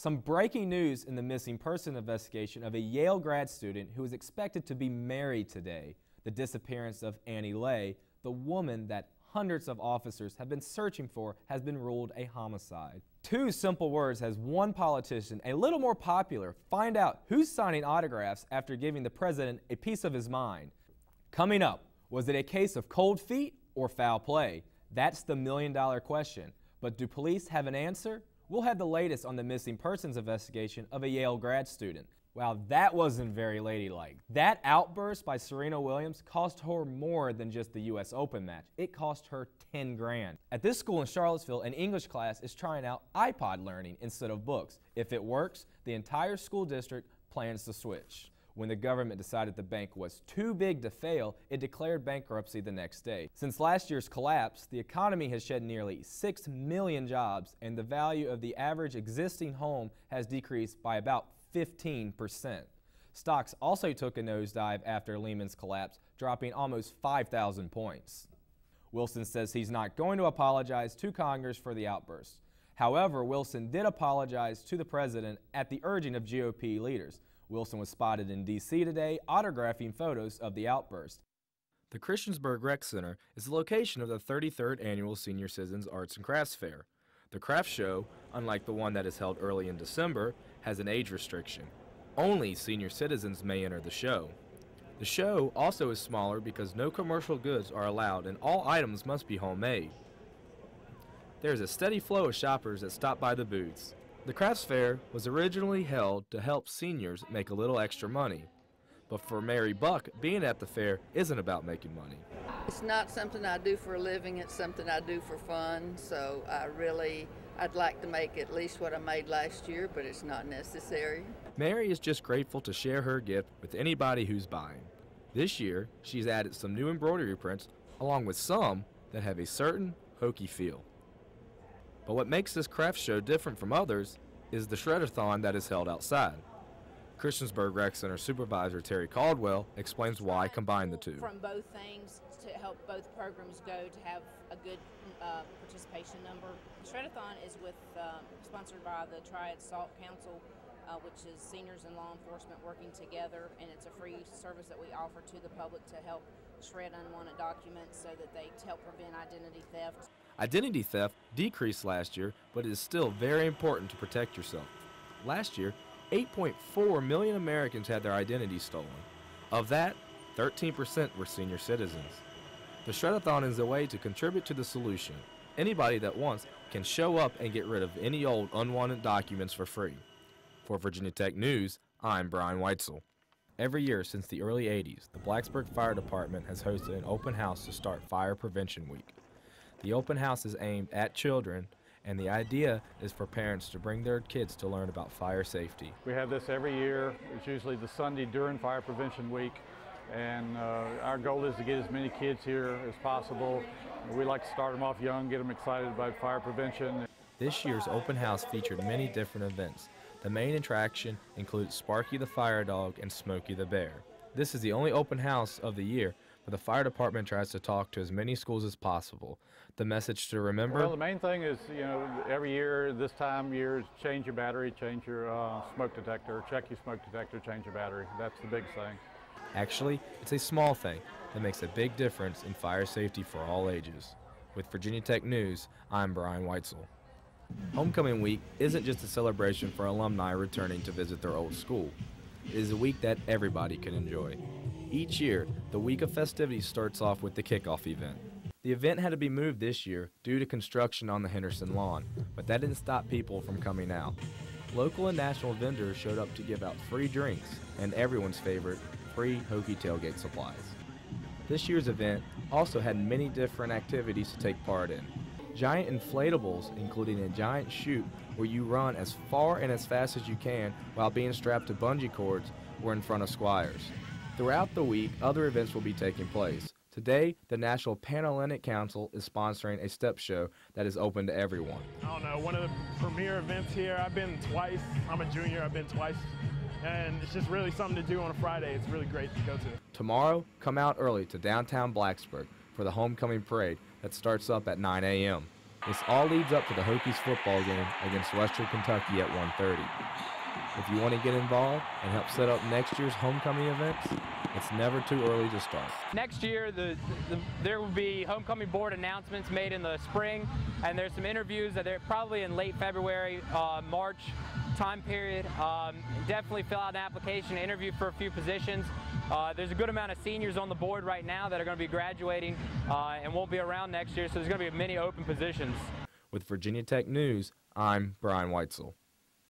Some breaking news in the missing person investigation of a Yale grad student who is expected to be married today. The disappearance of Annie Lay, the woman that hundreds of officers have been searching for, has been ruled a homicide. Two simple words has one politician a little more popular find out who's signing autographs after giving the president a piece of his mind. Coming up, was it a case of cold feet or foul play? That's the million-dollar question. But do police have an answer? We'll have the latest on the missing persons investigation of a Yale grad student. Wow, that wasn't very ladylike. That outburst by Serena Williams cost her more than just the U.S. Open match. It cost her 10 grand. At this school in Charlottesville, an English class is trying out iPod learning instead of books. If it works, the entire school district plans to switch. When the government decided the bank was too big to fail, it declared bankruptcy the next day. Since last year's collapse, the economy has shed nearly 6 million jobs, and the value of the average existing home has decreased by about 15%. Stocks also took a nosedive after Lehman's collapse, dropping almost 5,000 points. Wilson says he's not going to apologize to Congress for the outburst. However, Wilson did apologize to the president at the urging of GOP leaders. Wilson was spotted in D.C. today autographing photos of the outburst. The Christiansburg Rec Center is the location of the 33rd Annual Senior Citizens Arts and Crafts Fair. The craft show, unlike the one that is held early in December, has an age restriction. Only senior citizens may enter the show. The show also is smaller because no commercial goods are allowed and all items must be homemade. There is a steady flow of shoppers that stop by the booths. The crafts fair was originally held to help seniors make a little extra money. But for Mary Buck, being at the fair isn't about making money. It's not something I do for a living, it's something I do for fun, so I'd like to make at least what I made last year, but it's not necessary. Mary is just grateful to share her gift with anybody who's buying. This year, she's added some new embroidery prints, along with some that have a certain hokey feel. But what makes this craft show different from others is the shred-a-thon that is held outside. Christiansburg Rec Center Supervisor Terry Caldwell explains why combine the two. From both things to help both programs go to have a good participation number. The shred-a-thon is sponsored by the Triad Salt Council, which is seniors and law enforcement working together, and it's a free service that we offer to the public to help shred unwanted documents so that they help prevent identity theft. Identity theft decreased last year, but it is still very important to protect yourself. Last year, 8.4 million Americans had their identities stolen. Of that, 13% were senior citizens. The Shred-a-thon is a way to contribute to the solution. Anybody that wants can show up and get rid of any old unwanted documents for free. For Virginia Tech News, I'm Brian Whitesell. Every year since the early 80s, the Blacksburg Fire Department has hosted an open house to start Fire Prevention Week. The open house is aimed at children, and the idea is for parents to bring their kids to learn about fire safety. We have this every year. It's usually the Sunday during Fire Prevention Week, and our goal is to get as many kids here as possible. We like to start them off young, get them excited about fire prevention. This year's open house featured many different events. The main attraction includes Sparky the Fire Dog and Smokey the Bear. This is the only open house of the year, but the fire department tries to talk to as many schools as possible. The message to remember? Well, the main thing is, every year, this time of year, change your battery, change your smoke detector, check your smoke detector, change your battery. That's the big thing. Actually, it's a small thing that makes a big difference in fire safety for all ages. With Virginia Tech News, I'm Brian Whitesell. Homecoming Week isn't just a celebration for alumni returning to visit their old school. It is a week that everybody can enjoy. Each year, the week of festivities starts off with the kickoff event. The event had to be moved this year due to construction on the Henderson lawn, but that didn't stop people from coming out. Local and national vendors showed up to give out free drinks and everyone's favorite, free hokey tailgate supplies. This year's event also had many different activities to take part in. Giant inflatables, including a giant chute where you run as far and as fast as you can while being strapped to bungee cords, were in front of Squires. Throughout the week, other events will be taking place. Today, the National Panhellenic Council is sponsoring a step show that is open to everyone. I don't know, one of the premier events here. I've been twice. I'm a junior, I've been twice. And it's just really something to do on a Friday. It's really great to go to. Tomorrow, come out early to downtown Blacksburg for the homecoming parade that starts up at 9 a.m. This all leads up to the Hokies football game against Western Kentucky at 1:30. If you want to get involved and help set up next year's homecoming events, it's never too early to start. Next year, there will be homecoming board announcements made in the spring, and there's some interviews that are probably in late February, March time period. Definitely fill out an application, interview for a few positions. There's a good amount of seniors on the board right now that are going to be graduating and won't be around next year, so there's going to be many open positions. With Virginia Tech News, I'm Brian Whitesell.